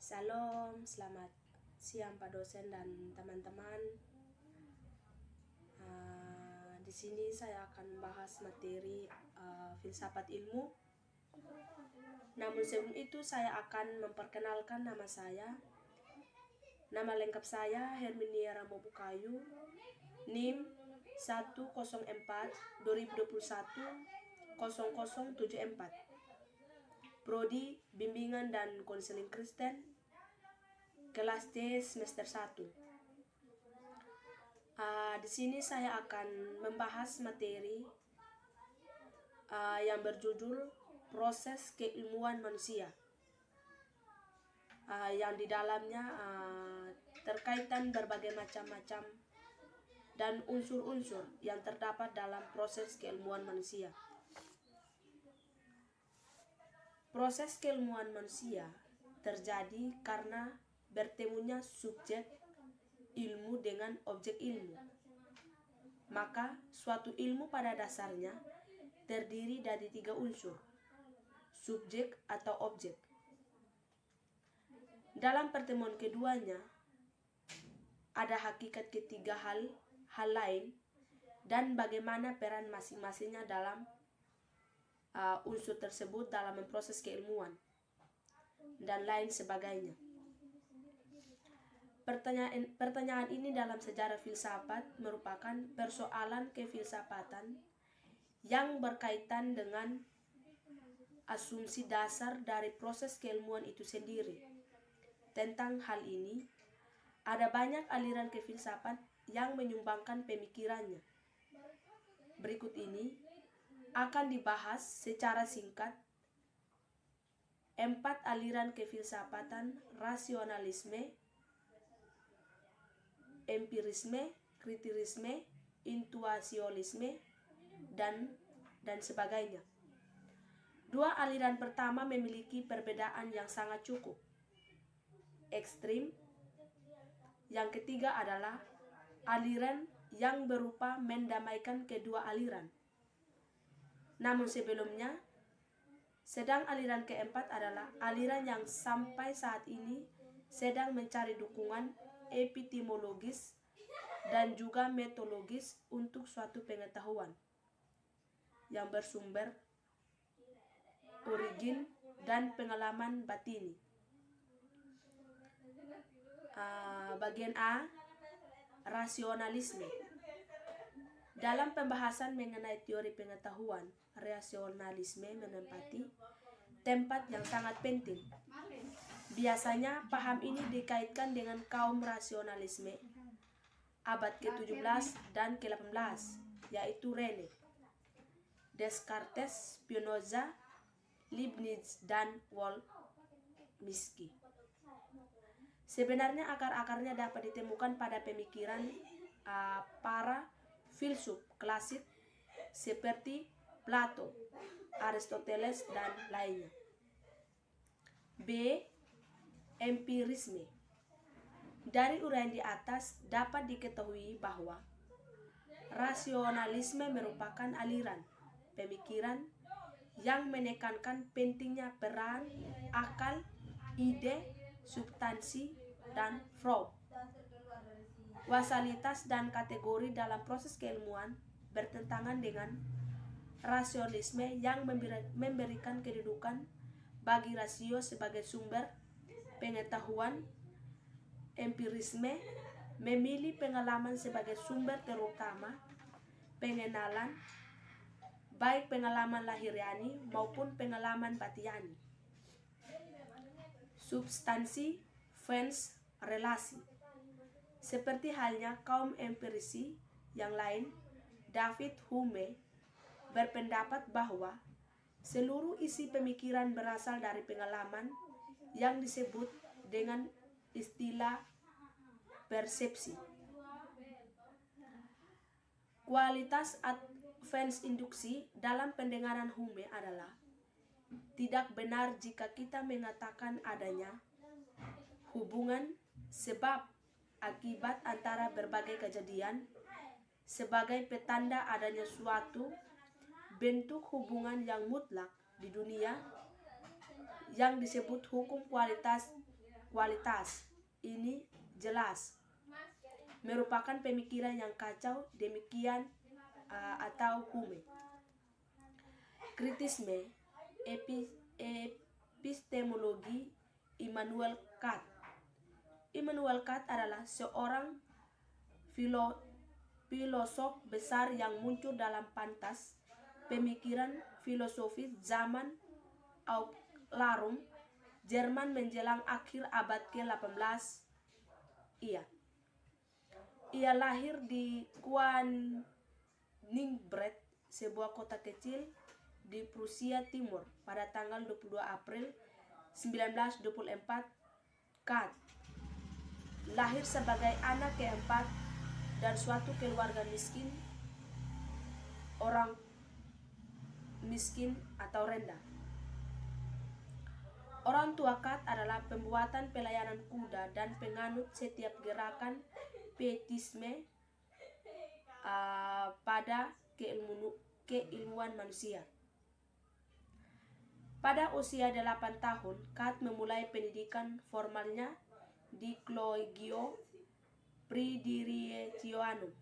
Shalom, selamat siang Pak dosen dan teman-teman. Di sini saya akan membahas materi filsafat ilmu. Namun sebelum itu saya akan memperkenalkan nama saya. Nama lengkap saya Herminia Ramobukayu, NIM 104 2021 0074. Prodi Bimbingan dan Konseling Kristen, kelas D semester 1. Di sini saya akan membahas materi yang berjudul proses keilmuan manusia, yang di dalamnya terkaitan berbagai macam-macam dan unsur-unsur yang terdapat dalam proses keilmuan manusia. Proses keilmuan manusia terjadi karena bertemunya subjek ilmu dengan objek ilmu. Maka suatu ilmu pada dasarnya terdiri dari 3 unsur, subjek atau objek. Dalam pertemuan keduanya ada hakikat ketiga hal lain dan bagaimana peran masing-masingnya dalam unsur tersebut dalam memproses keilmuan dan lain sebagainya. Pertanyaan ini dalam sejarah filsafat merupakan persoalan kefilsafatan yang berkaitan dengan asumsi dasar dari proses keilmuan itu sendiri. Tentang hal ini, ada banyak aliran kefilsafat yang menyumbangkan pemikirannya. Berikut ini akan dibahas secara singkat 4 aliran kefilsafatan: rasionalisme, empirisme, kritisisme, intuisionisme, dan sebagainya. 2 aliran pertama memiliki perbedaan yang sangat cukup ekstrim. Yang ketiga adalah aliran yang berupa mendamaikan kedua aliran. Namun sebelumnya, sedang aliran keempat adalah aliran yang sampai saat ini sedang mencari dukungan epistemologis dan juga metodologis untuk suatu pengetahuan yang bersumber origin dan pengalaman batini. Bagian A, rasionalisme. Dalam pembahasan mengenai teori pengetahuan, rasionalisme menempati tempat yang sangat penting. Biasanya paham ini dikaitkan dengan kaum rasionalisme abad ke-17 dan ke-18, yaitu Rene, Descartes, Spinoza, Leibniz, dan Wolfsky. Sebenarnya akar-akarnya dapat ditemukan pada pemikiran para filsuf klasik seperti Plato, Aristoteles, dan lainnya. B. Empirisme. Dari uraian di atas dapat diketahui bahwa rasionalisme merupakan aliran pemikiran yang menekankan pentingnya peran akal, ide, substansi, dan form, kausalitas dan kategori dalam proses keilmuan. Bertentangan dengan rasionalisme yang memberikan kedudukan bagi rasio sebagai sumber pengetahuan. Empirisme memilih pengalaman sebagai sumber terutama pengenalan, baik pengalaman lahiriani maupun pengalaman batiniani. Substansi fans relasi. Seperti halnya kaum empirisi yang lain, David Hume berpendapat bahwa seluruh isi pemikiran berasal dari pengalaman yang disebut dengan istilah persepsi. Kualitas advance induksi dalam pendengaran Hume adalah tidak benar jika kita mengatakan adanya hubungan sebab akibat antara berbagai kejadian sebagai petanda adanya suatu bentuk hubungan yang mutlak di dunia yang disebut hukum kualitas. Ini jelas merupakan pemikiran yang kacau demikian atau Hume. Kritisme epistemologi Immanuel Kant. Immanuel Kant adalah seorang filosof besar yang muncul dalam pantas pemikiran filosofis zaman Aufklärung Jerman menjelang akhir abad ke-18. Ia lahir di Königsberg, sebuah kota kecil di Prusia Timur pada tanggal 22 April 1924. Kant lahir sebagai anak keempat dan suatu keluarga miskin, orang miskin atau rendah. Orang tua Kant adalah pembuatan pelayanan kuda dan penganut setiap gerakan pietisme pada keilmuan manusia. Pada usia 8 tahun, Kant memulai pendidikan formalnya di Collegio Praedirianum,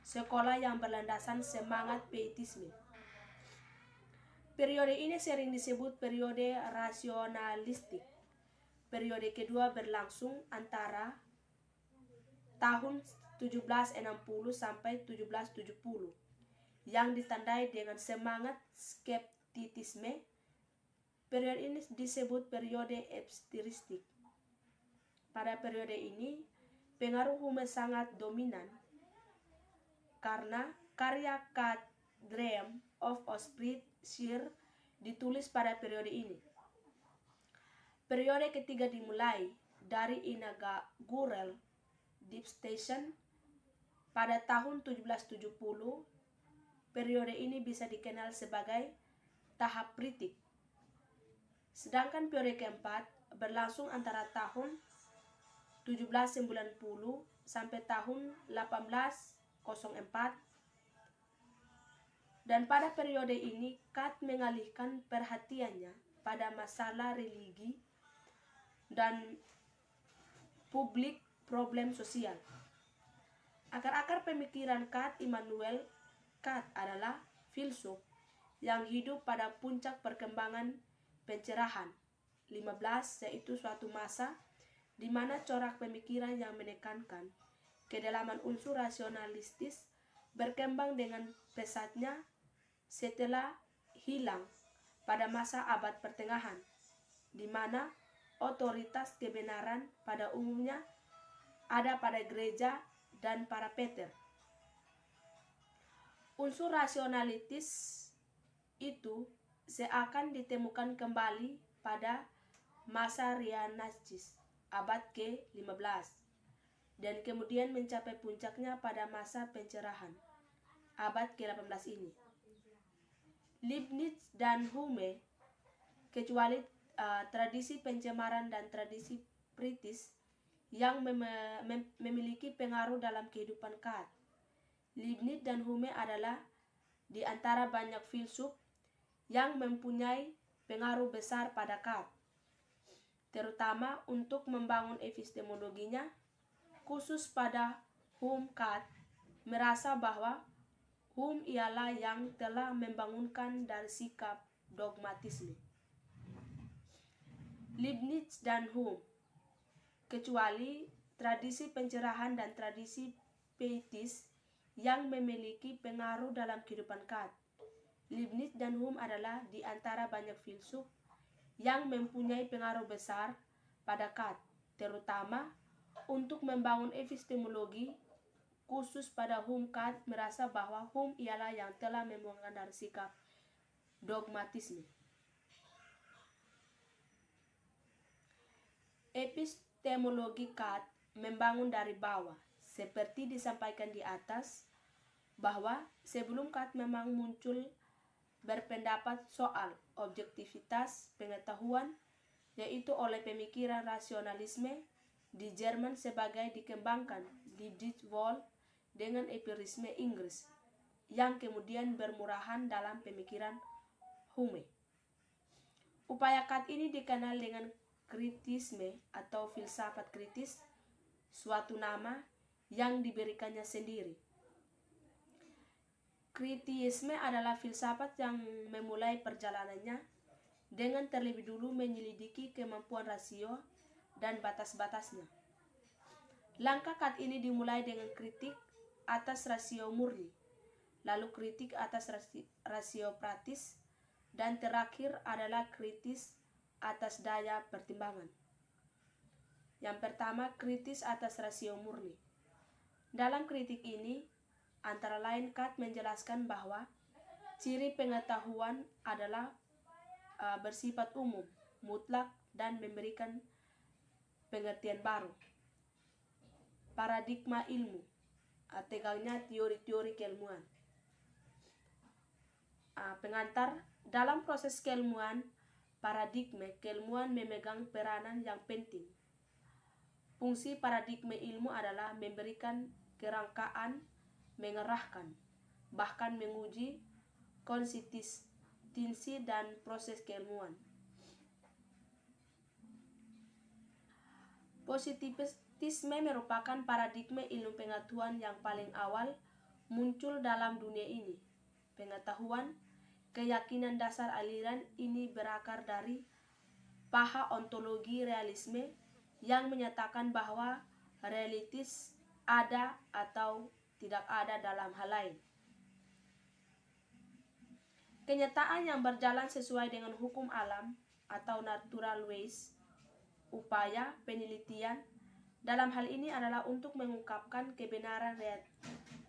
sekolah yang berlandaskan semangat pietisme. Periode ini sering disebut periode rasionalistik. Periode kedua berlangsung antara tahun 1760 sampai 1770 yang ditandai dengan semangat skeptisisme. Periode ini disebut periode epikteristik. Pada periode ini, pengaruh Hume sangat dominan karena karya Kant Dream of Spirit Sheer ditulis pada periode ini. Periode ketiga dimulai dari inaugural Deep Station pada tahun 1770. Periode ini bisa dikenal sebagai tahap kritik. Sedangkan periode keempat berlangsung antara tahun 1790 sampai tahun 1804. Dan pada periode ini Kant mengalihkan perhatiannya pada masalah religi dan publik problem sosial. Akar-akar pemikiran Kant Immanuel Kant adalah filsuf yang hidup pada puncak perkembangan pencerahan 15, yaitu suatu masa di mana corak pemikiran yang menekankan kedalaman unsur rasionalistis berkembang dengan pesatnya setelah hilang pada masa abad pertengahan, di mana otoritas kebenaran pada umumnya ada pada gereja dan para Peter. Unsur rasionalitis itu seakan ditemukan kembali pada masa Renaissance abad ke-15 dan kemudian mencapai puncaknya pada masa pencerahan abad ke-18 ini. Leibniz dan Hume, kecuali tradisi pencemaran dan tradisi kritis yang memiliki pengaruh dalam kehidupan Kant. Leibniz dan Hume adalah di antara banyak filsuf yang mempunyai pengaruh besar pada Kant, terutama untuk membangun epistemologinya. Khusus pada Hume, Kant merasa bahwa Hume ialah yang telah membangunkan dari sikap dogmatisme. Leibniz dan Hume, kecuali tradisi pencerahan dan tradisi pietis yang memiliki pengaruh dalam kehidupan Kant. Leibniz dan Hume adalah di antara banyak filsuf yang mempunyai pengaruh besar pada Kant, terutama untuk membangun epistemologi. Khusus pada Hume, Kant merasa bahwa Hume ialah yang telah membangunkan dari sikap dogmatisme. Epistemologi Kant membangun dari bawah, seperti disampaikan di atas, bahwa sebelum Kant memang muncul berpendapat soal objektivitas pengetahuan, yaitu oleh pemikiran rasionalisme di Jerman sebagai dikembangkan di Dijkswoord dengan empirisme Inggris, yang kemudian bermurahan dalam pemikiran Hume. Upaya Kant ini dikenal dengan kritisme atau filsafat kritis suatu nama yang diberikannya sendiri. Kritisme adalah filsafat yang memulai perjalanannya dengan terlebih dulu menyelidiki kemampuan rasio dan batas-batasnya. Langkah kat ini dimulai dengan kritik atas rasio murni, lalu kritik atas rasio praktis, dan terakhir adalah kritis atas daya pertimbangan. Yang pertama, kritis atas rasio murni. Dalam kritik ini, antara lain Kant menjelaskan bahwa ciri pengetahuan adalah bersifat umum, mutlak, dan memberikan pengertian baru. Paradigma ilmu, tegaknya teori-teori keilmuan. Pengantar, dalam proses keilmuan, paradigma keilmuan memegang peranan yang penting. Fungsi paradigma ilmu adalah memberikan kerangkaan, mengerahkan, bahkan menguji konsistensi dan proses keilmuan. Positivisme merupakan paradigma ilmu pengetahuan yang paling awal muncul dalam dunia ini. Pengetahuan, keyakinan dasar aliran ini berakar dari paham ontologi realisme yang menyatakan bahwa realitas ada atau tidak ada dalam hal lain. Kenyataan yang berjalan sesuai dengan hukum alam atau natural ways. Upaya penelitian dalam hal ini adalah untuk mengungkapkan kebenaran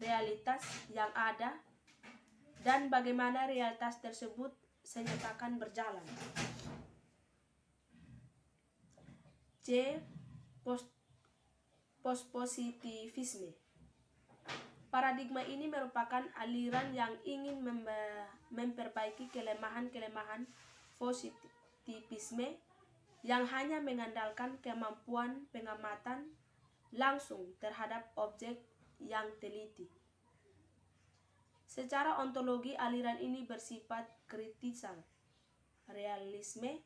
realitas yang ada dan bagaimana realitas tersebut senyatakan berjalan. C. Postpositivisme. Paradigma ini merupakan aliran yang ingin memperbaiki kelemahan-kelemahan positivisme yang hanya mengandalkan kemampuan pengamatan langsung terhadap objek yang teliti. Secara ontologi, aliran ini bersifat kritisal realisme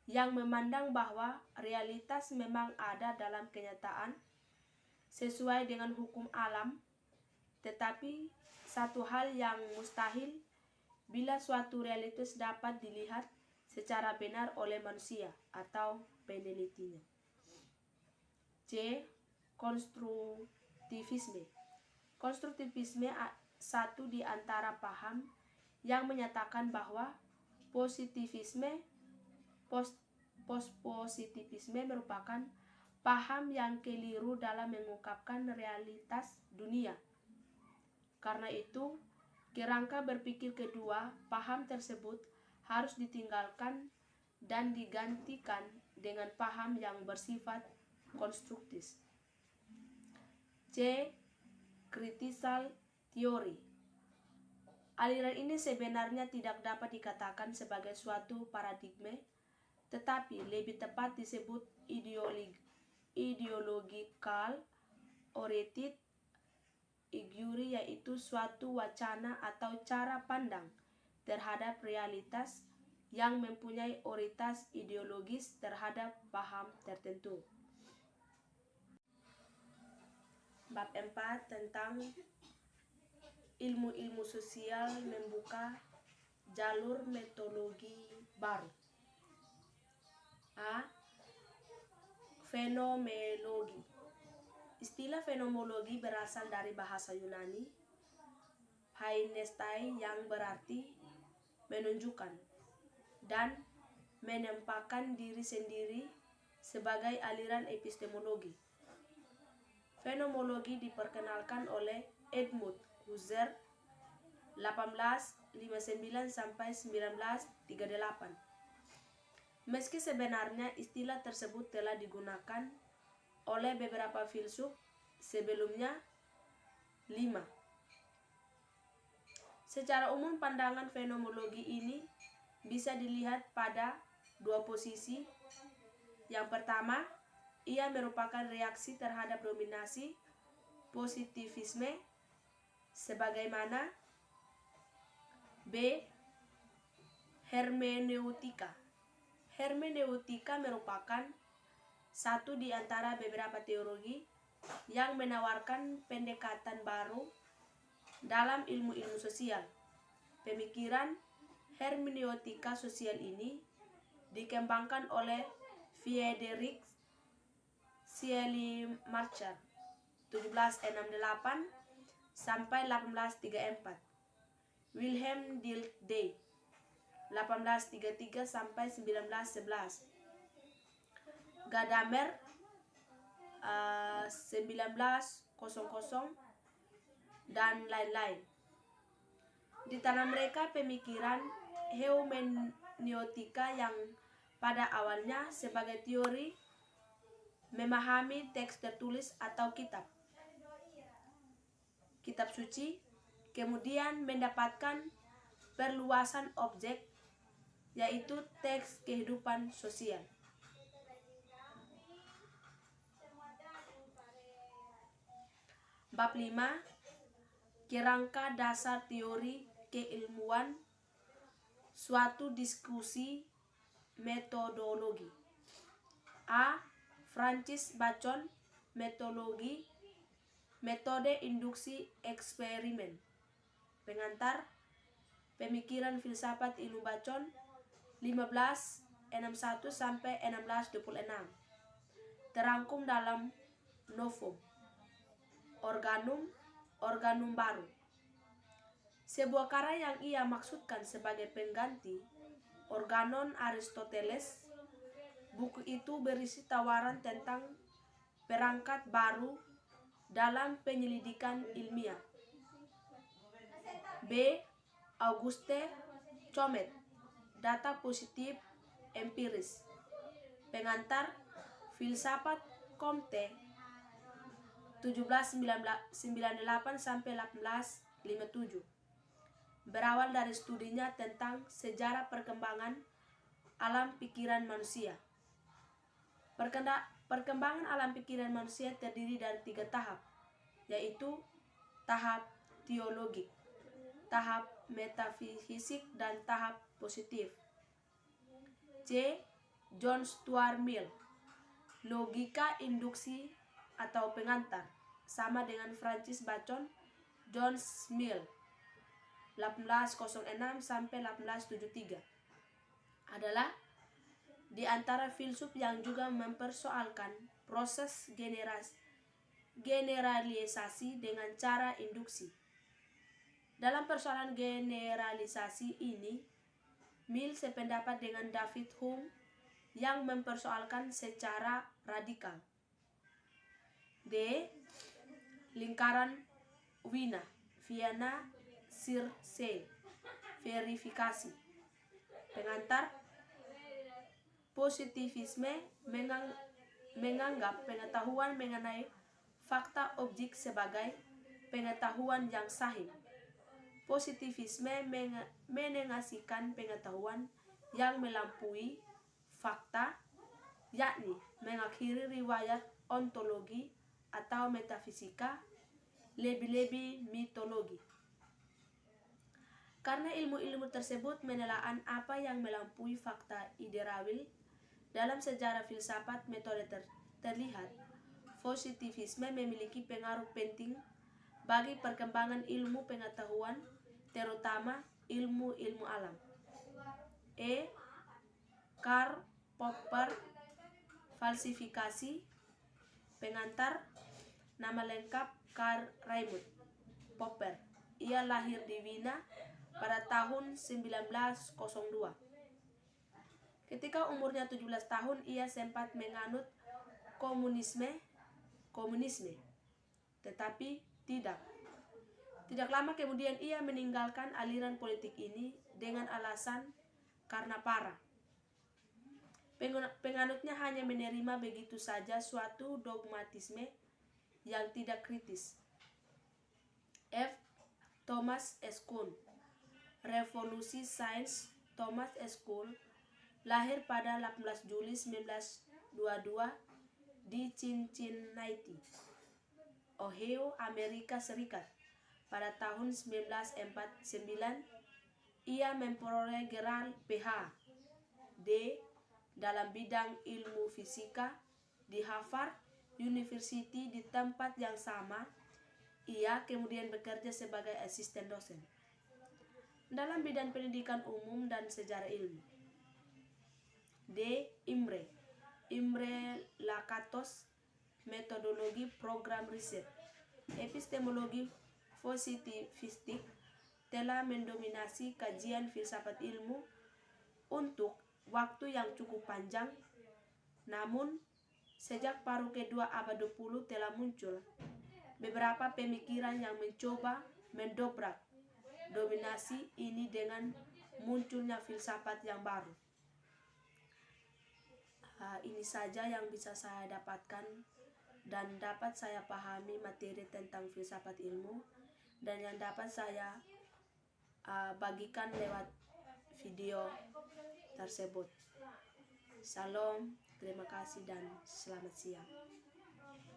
yang memandang bahwa realitas memang ada dalam kenyataan sesuai dengan hukum alam, tetapi satu hal yang mustahil bila suatu realitas dapat dilihat secara benar oleh manusia atau penelitinya. C. Konstruktivisme. Konstruktivisme satu di antara paham yang menyatakan bahwa pospositivisme merupakan paham yang keliru dalam mengungkapkan realitas dunia. Karena itu, kerangka berpikir kedua, paham tersebut harus ditinggalkan dan digantikan dengan paham yang bersifat konstruktif. C. Critical theory. Aliran ini sebenarnya tidak dapat dikatakan sebagai suatu paradigma, tetapi lebih tepat disebut ideological oriented theory, yaitu suatu wacana atau cara pandang terhadap realitas yang mempunyai orientasi ideologis terhadap paham tertentu. Bab 4 tentang ilmu-ilmu sosial membuka jalur metodologi baru. A. Fenomenologi. Istilah fenomenologi berasal dari bahasa Yunani phainestai yang berarti menunjukkan dan menempatkan diri sendiri sebagai aliran epistemologi. Fenomenologi diperkenalkan oleh Edmund Husserl 1859 sampai 1938. Meski sebenarnya istilah tersebut telah digunakan oleh beberapa filsuf sebelumnya 5. Secara umum pandangan fenomenologi ini bisa dilihat pada dua posisi. Yang pertama, ia merupakan reaksi terhadap dominasi positivisme, sebagaimana B. Hermeneutika. Hermeneutika merupakan satu di antara beberapa teologi yang menawarkan pendekatan baru dalam ilmu-ilmu sosial. Pemikiran hermeneutika sosial ini dikembangkan oleh Friedrich Schleiermacher 1768 sampai 1834, Wilhelm Dilthey 1833 sampai 1911, Gadamer 1900 dan lain-lain. Di tanah mereka pemikiran hermeneutika yang pada awalnya sebagai teori memahami teks tertulis atau kitab suci, kemudian mendapatkan perluasan objek, yaitu teks kehidupan sosial. Bab 5. Kerangka dasar teori keilmuan, suatu diskusi metodologi. A. Francis Bacon, metodologi, metode induksi eksperimen. Pengantar, pemikiran filsafat ilmu Bacon 1561 sampai 1626. Terangkum dalam Novum Organum baru. Sebuah karya yang ia maksudkan sebagai pengganti Organon Aristoteles. Buku itu berisi tawaran tentang perangkat baru dalam penyelidikan ilmiah. B. Auguste Comte, data positif empiris. Pengantar, filsafat Comte 1798 sampai 1857. Berawal dari studinya tentang sejarah perkembangan alam pikiran manusia. Perkembangan alam pikiran manusia terdiri dari 3 tahap, yaitu tahap teologik, tahap metafisik, dan tahap positif. C. John Stuart Mill, logika induksi atau pengantar, sama dengan Francis Bacon. John Mill 1806 sampai 1873 adalah di antara filsuf yang juga mempersoalkan proses generalisasi dengan cara induksi. Dalam persoalan generalisasi ini, Mill sependapat dengan David Hume yang mempersoalkan secara radikal. D. Lingkaran Vienna Circe, verifikasi. Pengantar, positivisme menganggap pengetahuan mengenai fakta objek sebagai pengetahuan yang sahih. Positivisme menegasikan pengetahuan yang melampaui fakta, yakni mengakhiri riwayat ontologi atau metafisika, lebih-lebih mitologi. Karena ilmu-ilmu tersebut menelaah apa yang melampaui fakta idealil dalam sejarah filsafat metode terlihat, positivisme memiliki pengaruh penting bagi perkembangan ilmu pengetahuan, terutama ilmu-ilmu alam. E. Karl Popper, falsifikasi. Pengantar, nama lengkap Karl Raimund Popper. Ia lahir di Wina pada tahun 1902. Ketika umurnya 17 tahun, ia sempat menganut komunisme, tetapi tidak lama kemudian ia meninggalkan aliran politik ini dengan alasan karena parah. Penganutnya hanya menerima begitu saja suatu dogmatisme yang tidak kritis. F. Thomas S. Kuhn, revolusi sains. Thomas S. Kuhn lahir pada 18 Juli 1922 di Cincinnati, Ohio, Amerika Serikat. Pada tahun 1949, ia memperoleh gelar Ph.D. dalam bidang ilmu fisika di Harvard University. Di tempat yang sama, ia kemudian bekerja sebagai asisten dosen dalam bidang pendidikan umum dan sejarah ilmu. D. Imre Lakatos, metodologi program riset epistemologi positivistik telah mendominasi kajian filsafat ilmu untuk waktu yang cukup panjang. Namun, sejak paruh kedua abad 20 telah muncul beberapa pemikiran yang mencoba mendobrak dominasi ini dengan munculnya filsafat yang baru. Ini saja yang bisa saya dapatkan dan dapat saya pahami materi tentang filsafat ilmu dan yang dapat saya bagikan lewat video tersebut. Salam, terima kasih dan selamat siang.